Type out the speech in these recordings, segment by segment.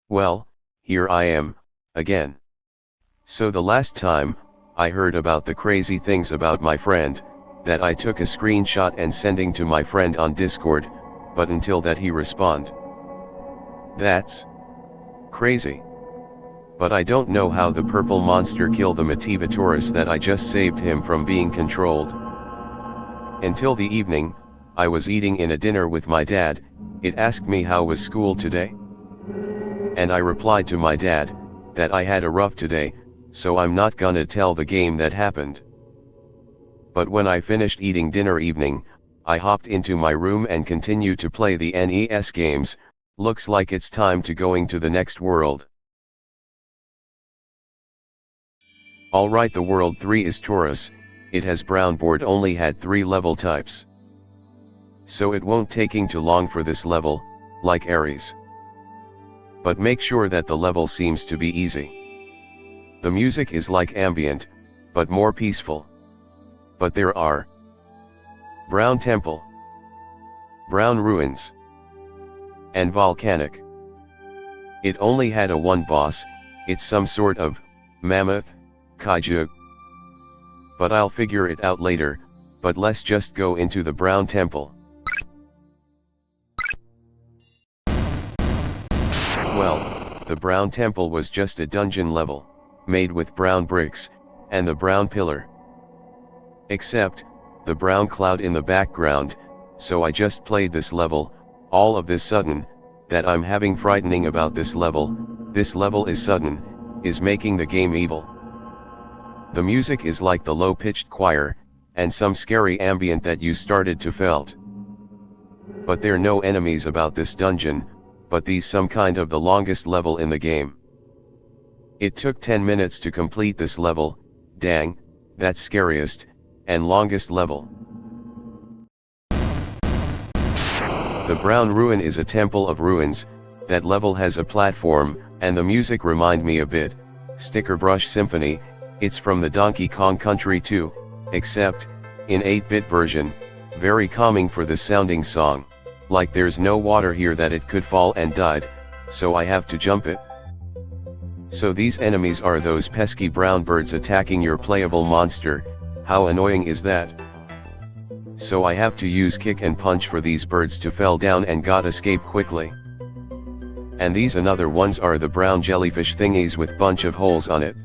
Well, here I am, again. So the last time, I heard about the crazy things about my friend, that I took a screenshot and sending to my friend on Discord, but until that he respond. That's crazy. But I don't know how the purple monster killed the Taurus that I just saved him from being controlled. Until the evening, I was eating in a dinner with my dad. It asked me how was school today. And I replied to my dad, that I had a rough today, so I'm not gonna tell the game that happened. But when I finished eating dinner evening, I hopped into my room and continued to play the NES games. Looks like it's time to going to the next world. Alright, the world 3 is Taurus. It has brown board, only had 3 level types. So it won't taking too long for this level, like Aries. But make sure that the level seems to be easy. The music is like ambient, but more peaceful. But there are brown temple, brown ruins, and volcanic. It only had a one boss. It's some sort of mammoth, kaiju. But I'll figure it out later, but let's just go into the brown temple. Well, the brown temple was just a dungeon level, made with brown bricks, and the brown pillar. Except, the brown cloud in the background, so I just played this level. All of this sudden, that I'm having frightening about this level is sudden, is making the game evil. The music is like the low-pitched choir, and some scary ambient that you started to felt. But there no enemies about this dungeon, but these some kind of the longest level in the game. It took 10 minutes to complete this level. Dang, that's scariest, and longest level. The brown ruin is a temple of ruins. That level has a platform, and the music remind me a bit, Sticker Brush Symphony. It's from the Donkey Kong Country 2, except, in 8-bit version, very calming for the sounding song, like there's no water here that it could fall and died, so I have to jump it. So these enemies are those pesky brown birds attacking your playable monster. How annoying is that? So I have to use kick and punch for these birds to fell down and got escape quickly. And these another ones are the brown jellyfish thingies with bunch of holes on it.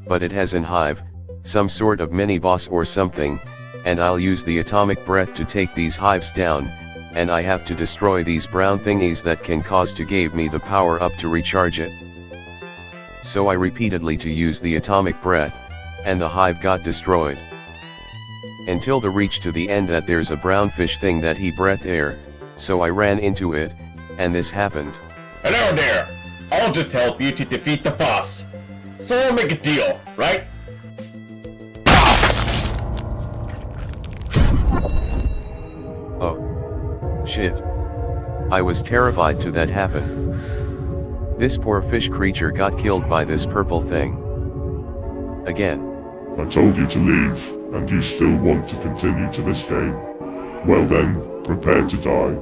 But it has an hive, some sort of mini boss or something, and I'll use the atomic breath to take these hives down, and I have to destroy these brown thingies that can cause to give me the power up to recharge it. So I repeatedly to use the atomic breath, and the hive got destroyed. Until the reach to the end that there's a brown fish thing that he breathe air, so I ran into it, and this happened. Hello there! I'll just help you to defeat the boss. So I'll make a deal, right? Oh. Shit. I was terrified to that happen. This poor fish creature got killed by this purple thing. Again. I told you to leave, and you still want to continue to this game. Well then, prepare to die.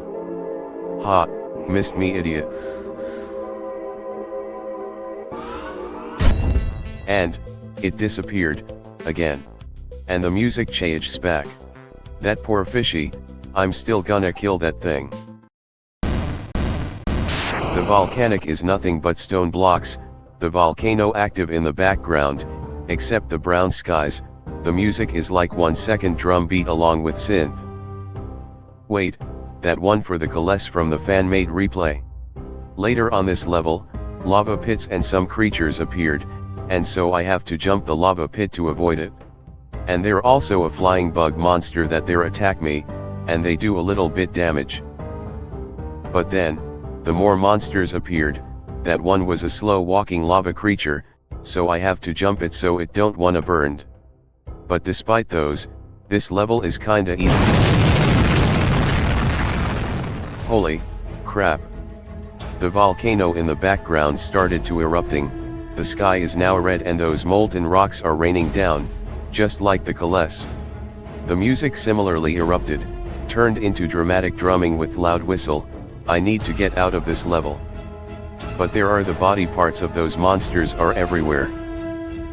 Ha, missed me, idiot. And, it disappeared, again. And the music changed back. That poor fishy, I'm still gonna kill that thing. The volcanic is nothing but stone blocks, the volcano active in the background, except the brown skies. The music is like 1 second drum beat along with synth. Wait, that one for the Kaless from the fan-made replay. Later on this level, lava pits and some creatures appeared, and so I have to jump the lava pit to avoid it. And there also a flying bug monster that there attack me, and they do a little bit damage. But then, the more monsters appeared. That one was a slow walking lava creature, so I have to jump it so it don't wanna burned. But despite those, this level is kinda easy. Holy crap. The volcano in the background started to erupting. the sky is now red and those molten rocks are raining down, just like the Kales. The music similarly erupted, turned into dramatic drumming with loud whistle. I need to get out of this level. But there are the body parts of those monsters are everywhere.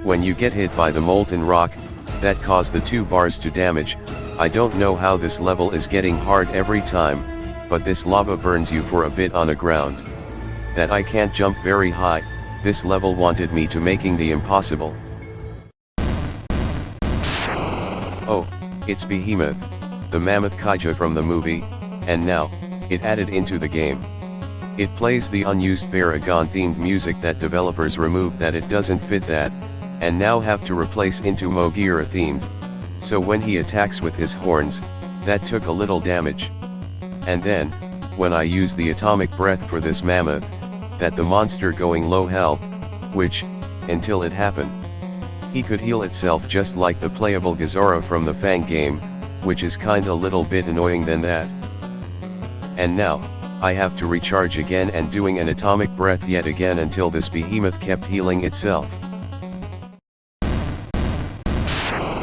When you get hit by the molten rock, that caused the 2 bars to damage. I don't know how this level is getting hard every time, but this lava burns you for a bit on the ground. That I can't jump very high, this level wanted me to making the impossible. Oh, it's Behemoth, the mammoth kaiju from the movie, and now, it added into the game. It plays the unused Baragon themed music that developers removed that it doesn't fit that, and now have to replace into Mogira themed. So when he attacks with his horns, that took a little damage. And then, when I use the atomic breath for this mammoth, that the monster going low health, which, until it happened, he could heal itself just like the playable Godzilla from the Fang game, which is kinda little bit annoying than that. And now, I have to recharge again and doing an atomic breath yet again until this behemoth kept healing itself.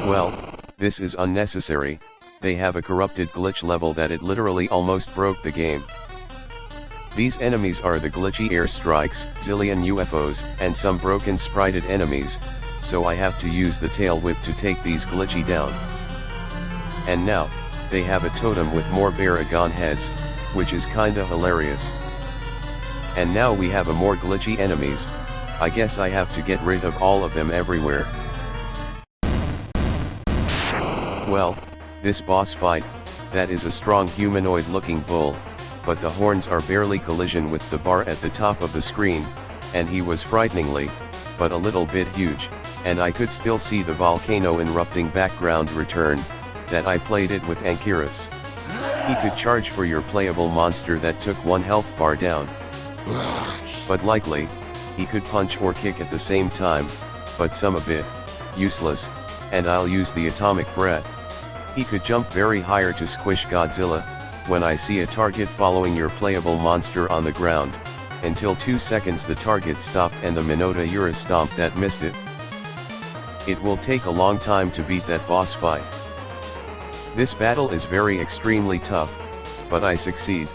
Well, this is unnecessary. They have a corrupted glitch level that it literally almost broke the game. These enemies are the glitchy airstrikes, zillion UFOs, and some broken sprited enemies, so I have to use the tail whip to take these glitchy down. And now, they have a totem with more Baragon heads, which is kinda hilarious. And now we have a more glitchy enemies. I guess I have to get rid of all of them everywhere. Well, this boss fight, that is a strong humanoid looking bull, but the horns are barely collision with the bar at the top of the screen, and he was frighteningly, but a little bit huge, and I could still see the volcano erupting background return, that I played it with Ankyras. He could charge for your playable monster that took 1 health bar down. But likely, he could punch or kick at the same time, but some a bit useless, and I'll use the atomic breath. He could jump very higher to squish Godzilla, when I see a target following your playable monster on the ground, until 2 seconds the target stopped and the Minota Yura stomp that missed it. It will take a long time to beat that boss fight. This battle is very extremely tough, but I succeed.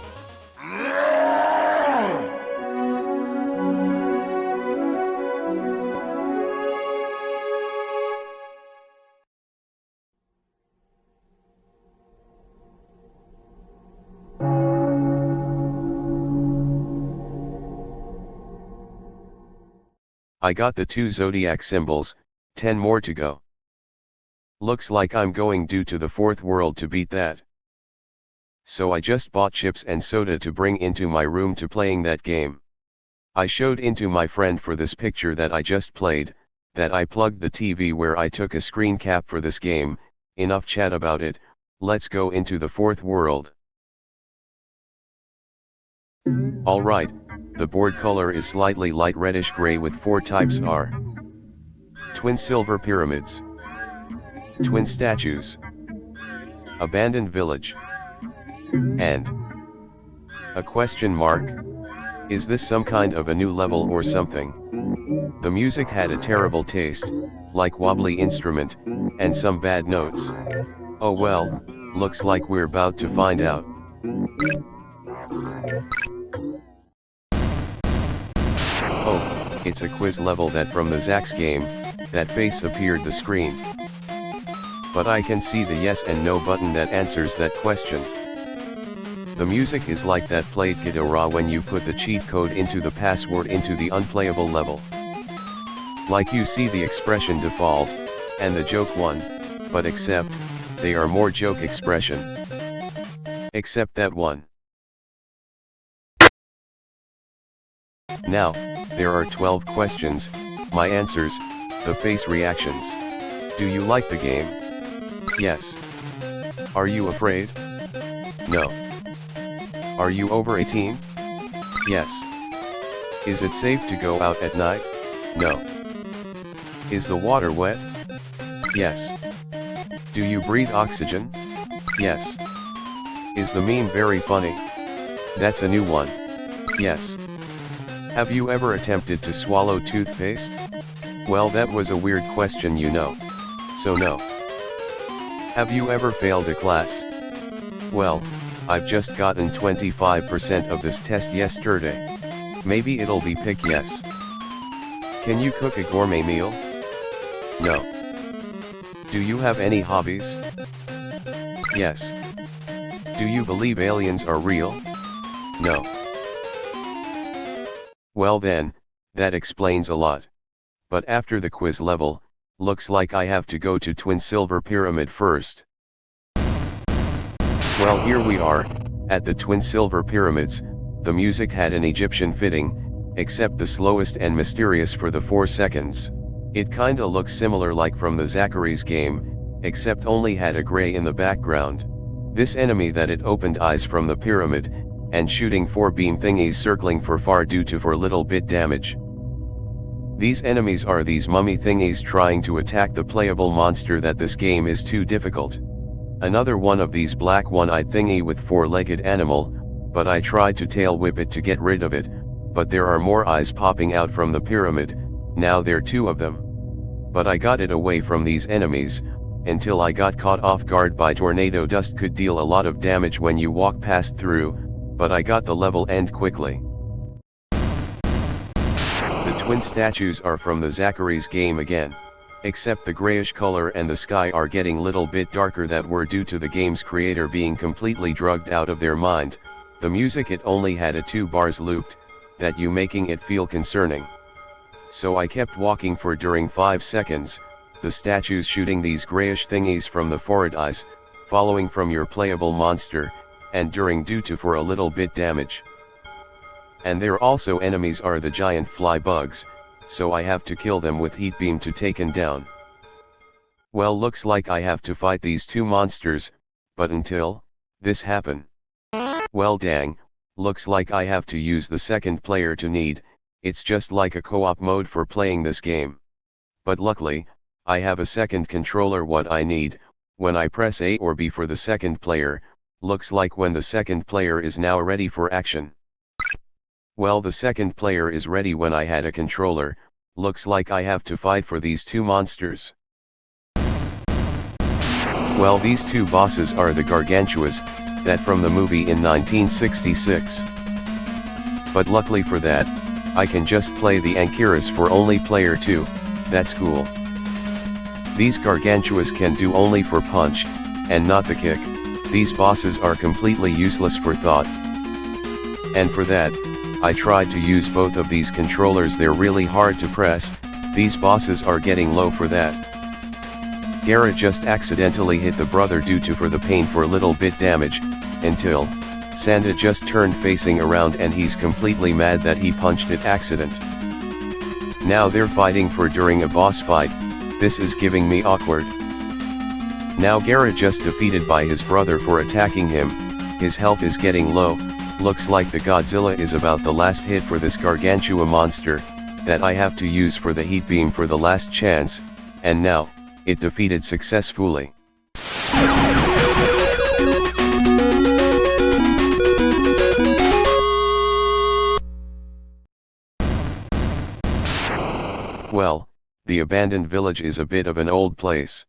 I got the 2 Zodiac symbols, 10 more to go. Looks like I'm going due to the 4th world to beat that. So I just bought chips and soda to bring into my room to playing that game. I showed into my friend for this picture that I just played, that I plugged the TV where I took a screen cap for this game. Enough chat about it, let's go into the 4th world. Alright, the board color is slightly light reddish gray with 4 types are: twin silver pyramids, twin statues, abandoned village, and a question mark. Is this some kind of a new level or something? The music had a terrible taste, like wobbly instrument, and some bad notes. Oh well, looks like we're about to find out. Oh, it's a quiz level that from the Zax game, that face appeared the screen. But I can see the yes and no button that answers that question. The music is like that played Ghidorah when you put the cheat code into the password into the unplayable level. Like you see the expression default, and the joke one, but except, they are more joke expression. Except that one. Now, there are 12 questions, my answers, the face reactions. Do you like the game? Yes. Are you afraid? No. Are you over 18? Yes. Is it safe to go out at night? No. Is the water wet? Yes. Do you breathe oxygen? Yes. Is the meme very funny? That's a new one. Yes. Have you ever attempted to swallow toothpaste? Well, that was a weird question, you know. So no. Have you ever failed a class? Well, I've just gotten 25% of this test yesterday. Maybe it'll be pick yes. Can you cook a gourmet meal? No. Do you have any hobbies? Yes. Do you believe aliens are real? No. Well then, that explains a lot. But after the quiz level, looks like I have to go to Twin Silver Pyramid first. Well, here we are, at the Twin Silver Pyramids. The music had an Egyptian fitting, except the slowest and mysterious for the 4 seconds. It kinda looks similar like from the Zachary's game, except only had a gray in the background. This enemy that it opened eyes from the pyramid, and shooting 4 beam thingies circling for far due to for little bit damage. These enemies are these mummy thingies trying to attack the playable monster that this game is too difficult. Another one of these black one-eyed thingy with 4-legged animal, but I tried to tail whip it to get rid of it, but there are more eyes popping out from the pyramid. Now there are 2 of them. But I got it away from these enemies, until I got caught off guard by tornado dust. Could deal a lot of damage when you walk past through, but I got the level end quickly. The twin statues are from the Zachary's game again. Except the grayish color and the sky are getting little bit darker, that were due to the game's creator being completely drugged out of their mind. The music, it only had a 2 bars looped, that you making it feel concerning. So I kept walking for during 5 seconds, the statues shooting these grayish thingies from the forehead eyes, following from your playable monster, and during due to for a little bit damage. And there also enemies are the giant fly bugs, so I have to kill them with heat beam to taken down. Well, looks like I have to fight these 2 monsters, but until this happen. Well dang, looks like I have to use the second player to need. It's just like a co-op mode for playing this game. But luckily, I have a second controller what I need. When I press A or B for the second player, looks like when the second player is now ready for action. Well, the second player is ready when I had a controller. Looks like I have to fight for these 2 monsters. Well, these 2 bosses are the gargantuas, that from the movie in 1966. But luckily for that, I can just play the Ankyras for only player 2, that's cool. These gargantuas can do only for punch, and not the kick. These bosses are completely useless for thought. And for that, I tried to use both of these controllers. They're really hard to press. These bosses are getting low for that. Garrett just accidentally hit the brother due to for the pain for little bit damage, until Santa just turned facing around and he's completely mad that he punched it accident. Now they're fighting for during a boss fight. This is giving me awkward. Now Garrett just defeated by his brother for attacking him. His health is getting low. Looks like the Godzilla is about the last hit for this gargantua monster, that I have to use for the heat beam for the last chance, and now, it defeated successfully. Well, the abandoned village is a bit of an old place.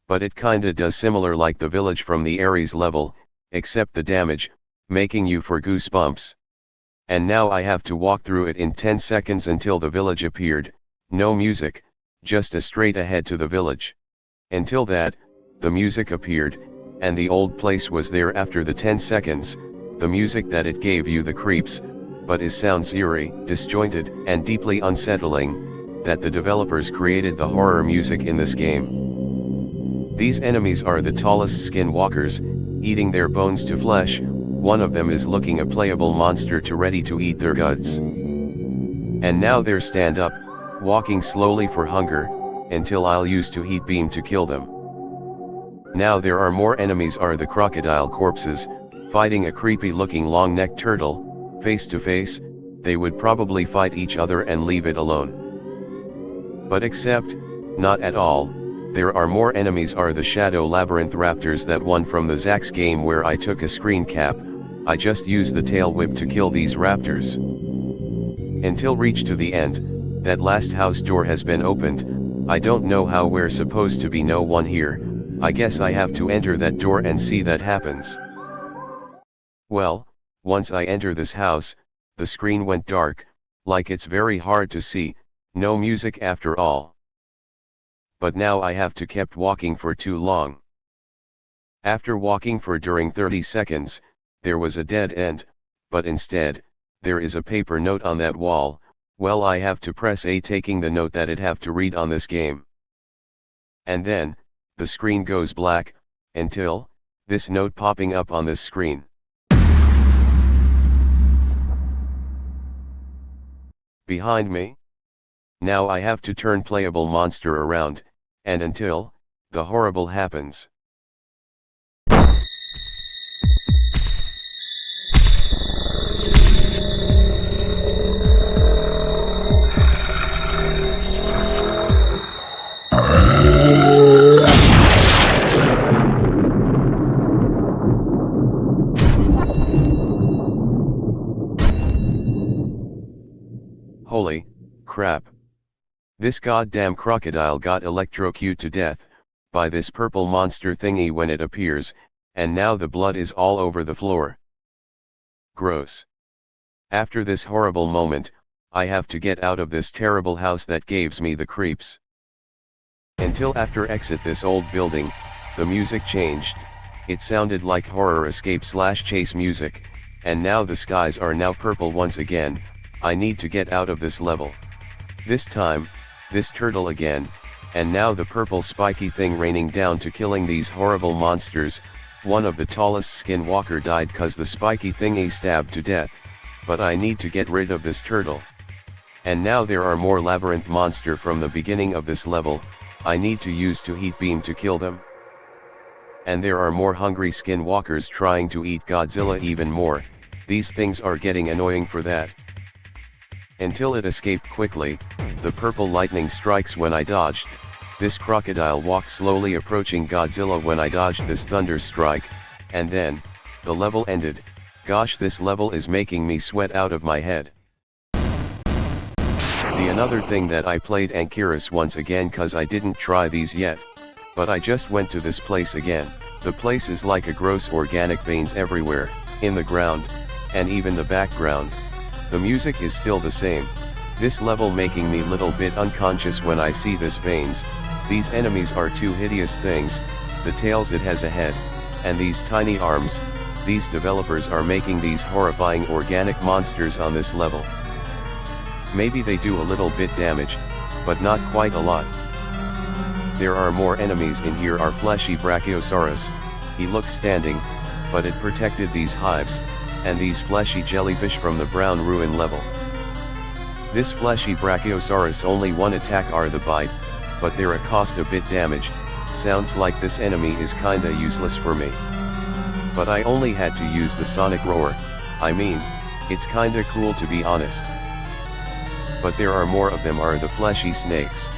But it kinda does similar like the village from the Ares level, except the damage, making you for goosebumps. And now I have to walk through it in 10 seconds until the village appeared. No music, just a straight ahead to the village. Until that, the music appeared, and the old place was there after the 10 seconds, the music that it gave you the creeps, but it sounds eerie, disjointed, and deeply unsettling, that the developers created the horror music in this game. These enemies are the tallest skinwalkers, eating their bones to flesh. One of them is looking a playable monster to ready to eat their guts. And now they're stand up, walking slowly for hunger, until I'll use to heat beam to kill them. Now there are more enemies are the crocodile corpses, fighting a creepy looking long necked turtle, face to face. They would probably fight each other and leave it alone. But except, not at all. There are more enemies are the shadow labyrinth raptors, that one from the Zax game where I took a screen cap. I just used the tail whip to kill these raptors. Until reach to the end, that last house door has been opened. I don't know how we're supposed to be no one here. I guess I have to enter that door and see that happens. Well, once I enter this house, the screen went dark, like it's very hard to see, no music after all. But now I have to kept walking for too long. After walking for during 30 seconds, there was a dead end, but instead, there is a paper note on that wall. Well, I have to press A taking the note that it have to read on this game. And then, the screen goes black, until, this note popping up on this screen. Behind me? Now I have to turn playable monster around, and until, the horrible happens. Holy crap. This goddamn crocodile got electrocuted to death by this purple monster thingy when it appears, and now the blood is all over the floor. Gross. After this horrible moment, I have to get out of this terrible house that gives me the creeps. Until after exit this old building, the music changed. It sounded like horror escape/chase music, and now the skies are now purple once again. I need to get out of this level. This time, this turtle again, and now the purple spiky thing raining down to killing these horrible monsters. One of the tallest skinwalker died cause the spiky thingy stabbed to death, but I need to get rid of this turtle. And now there are more labyrinth monster from the beginning of this level. I need to use to heat beam to kill them. And there are more hungry skinwalkers trying to eat Godzilla even more. These things are getting annoying for that. Until it escaped quickly, the purple lightning strikes when I dodged. This crocodile walked slowly approaching Godzilla when I dodged this thunder strike, and then, the level ended. Gosh, this level is making me sweat out of my head. The another thing that I played Ankyras once again cause I didn't try these yet. But I just went to this place again. The place is like a gross organic veins everywhere, in the ground, and even the background. The music is still the same. This level making me little bit unconscious when I see this veins. These enemies are two hideous things, the tails it has a head, and these tiny arms. These developers are making these horrifying organic monsters on this level. Maybe they do a little bit damage, but not quite a lot. There are more enemies in here. Are fleshy Brachiosaurus. He looks standing, but it protected these hives, and these fleshy jellyfish from the brown ruin level. This fleshy Brachiosaurus only one attack are the bite, but they're a cost a bit damage. Sounds like this enemy is kinda useless for me. But I only had to use the sonic roar. I mean, it's kinda cool to be honest. But there are more of them are the fleshy snakes.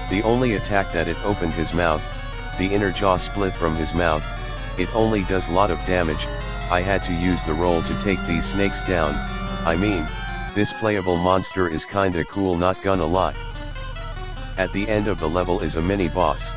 The only attack that it opened his mouth, the inner jaw split from his mouth, it only does lot of damage. I had to use the roll to take these snakes down. I mean, this playable monster is kinda cool, not gonna lie. At the end of the level is a mini boss.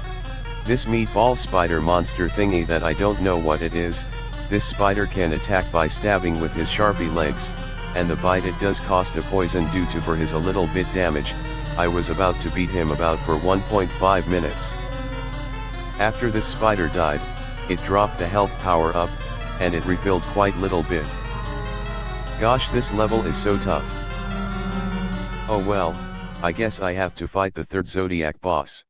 This meatball spider monster thingy that I don't know what it is. This spider can attack by stabbing with his sharpie legs, and the bite it does cost a poison due to for his a little bit damage. I was about to beat him about for 1.5 minutes. After this spider died, it dropped the health power up, and it refilled quite little bit. Gosh, this level is so tough. Oh well, I guess I have to fight the third Zodiac boss.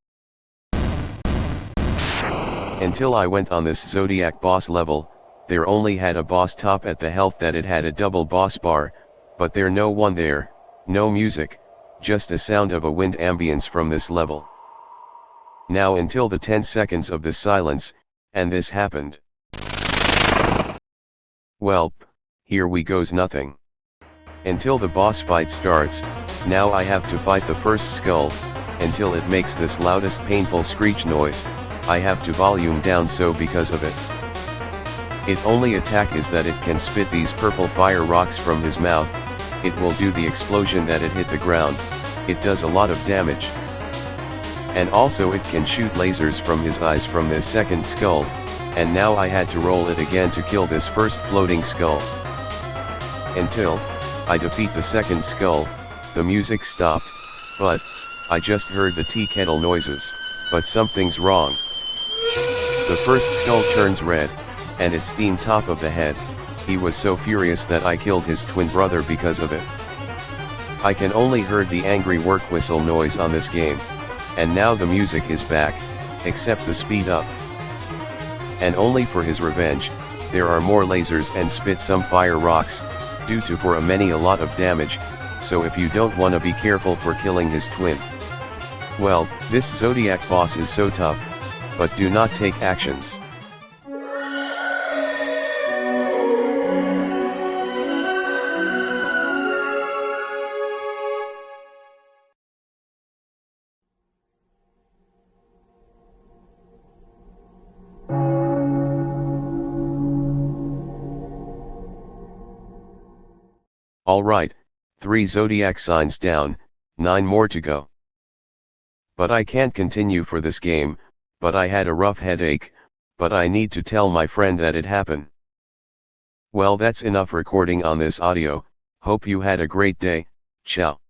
Until I went on this Zodiac boss level, there only had a boss top at the health that it had a double boss bar, but there no one there, no music, just a sound of a wind ambience from this level. Now until the 10 seconds of the silence, and this happened. Welp, here we goes nothing. Until the boss fight starts, now I have to fight the first skull, until it makes this loudest painful screech noise. I have to volume down so because of it. It only attack is that it can spit these purple fire rocks from his mouth, it will do the explosion that it hit the ground, it does a lot of damage. And also it can shoot lasers from his eyes from this second skull, and now I had to roll it again to kill this first floating skull. Until I defeat the second skull, the music stopped, but I just heard the tea kettle noises, but something's wrong. The first skull turns red, and it's steam top of the head. He was so furious that I killed his twin brother because of it. I can only heard the angry work whistle noise on this game, and now the music is back, except the speed up. And only for his revenge, there are more lasers and spit some fire rocks, due to for a lot of damage, so if you don't wanna be careful for killing his twin. Well, this Zodiac boss is so tough, but do not take actions. Alright, 3 Zodiac signs down, 9 more to go. But I can't continue for this game, but I had a rough headache, but I need to tell my friend that it happened. Well, that's enough recording on this audio. Hope you had a great day. Ciao.